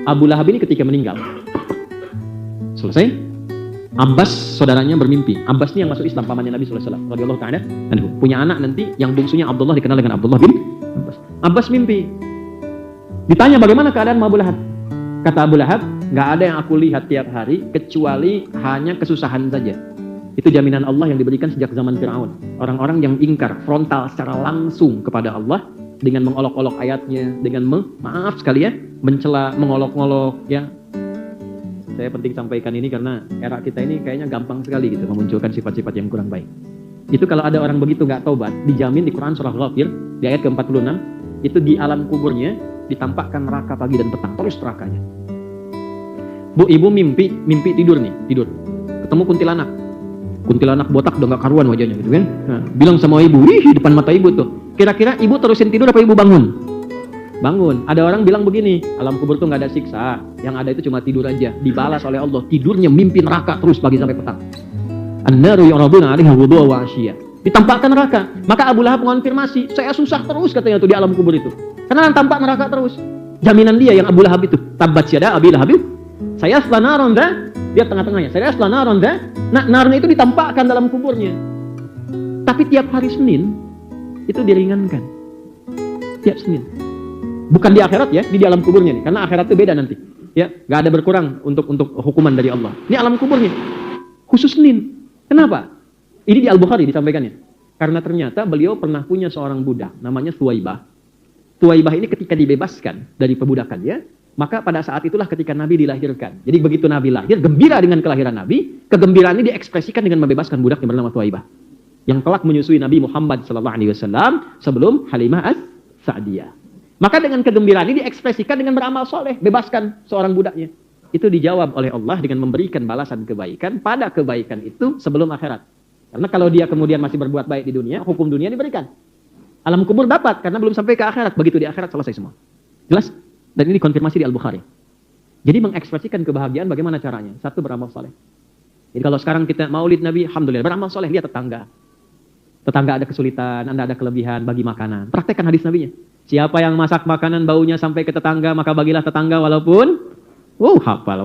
Abu Lahab ini ketika meninggal, selesai, Abbas saudaranya bermimpi. Abbas ini yang masuk Islam, pamannya Nabi sallallahu alaihi wasallam radhiyallahu ta'ala anhu. Punya anak nanti yang bungsunya Abdullah, dikenal dengan Abdullah bin Abbas. Abbas mimpi. Ditanya bagaimana keadaan Abu Lahab? Kata Abu Lahab, nggak ada yang aku lihat tiap hari kecuali hanya kesusahan saja. Itu jaminan Allah yang diberikan sejak zaman Fir'aun. Orang-orang yang ingkar frontal secara langsung kepada Allah dengan mengolok-olok ayatnya, dengan maaf sekali ya, mencela, mengolok-olok ya. Saya penting sampaikan ini karena era kita ini kayaknya gampang sekali gitu memunculkan sifat-sifat yang kurang baik. Itu kalau ada orang begitu nggak taubat, dijamin di Quran surah Ghafir di ayat ke-46, itu di alam kuburnya ditampakkan neraka pagi dan petang, terus nerakanya. Bu, ibu mimpi tidur nih, ketemu kuntilanak. Kuntilanak botak udah nggak karuan wajahnya gitu kan. Nah, bilang sama ibu, di depan mata ibu tuh. Kira-kira ibu terusin tidur apa ibu bangun? Bangun. Ada orang bilang begini, alam kubur tuh nggak ada siksa, yang ada itu cuma tidur aja, dibalas oleh Allah. Tidurnya mimpi neraka terus pagi sampai petang. An-naru yu'raduna 'alaiha ghuduwwan wa 'ashiyya. Ditampakkan neraka. Maka Abu Lahab mengonfirmasi, saya susah terus katanya tuh di alam kubur itu. Karena tampak neraka terus. Jaminan dia yang Abu Lahab itu, tabbat yada Abi Lahab. Saya selana ronda, dia tengah-tengahnya. Saya selana ronda. Nah, narnya itu ditampakkan dalam kuburnya. Tapi tiap hari Senin itu diringankan. Tiap Senin. Bukan di akhirat ya, di alam kuburnya nih. Karena akhirat itu beda nanti. Ya, nggak ada berkurang untuk hukuman dari Allah. Ini alam kuburnya. Khusus Senin. Kenapa? Ini di Al-Bukhari disampaikannya. Karena ternyata beliau pernah punya seorang budak namanya Thuwaibah. Thuwaibah ini ketika dibebaskan dari perbudakannya, maka pada saat itulah ketika Nabi dilahirkan. Jadi begitu Nabi lahir, gembira dengan kelahiran Nabi, kegembiraan ini diekspresikan dengan membebaskan budak yang bernama Thuwaibah. Yang kelak menyusui Nabi Muhammad SAW sebelum Halimah As-Sa'diyah. Maka dengan kegembiraan ini diekspresikan dengan beramal soleh, bebaskan seorang budaknya. Itu dijawab oleh Allah dengan memberikan balasan kebaikan pada kebaikan itu sebelum akhirat. Karena kalau dia kemudian masih berbuat baik di dunia, hukum dunia diberikan. Alam kubur dapat, karena belum sampai ke akhirat. Begitu di akhirat selesai semua. Jelas? Dan ini konfirmasi di Al-Bukhari. Jadi mengekspresikan kebahagiaan bagaimana caranya? Satu, beramal soleh. Jadi kalau sekarang kita maulid Nabi, alhamdulillah, beramal soleh, lihat tetangga. Tetangga ada kesulitan, Anda ada kelebihan, bagi makanan. Praktekkan hadis Nabinya. Siapa yang masak makanan baunya sampai ke tetangga, maka bagilah tetangga walaupun hafal.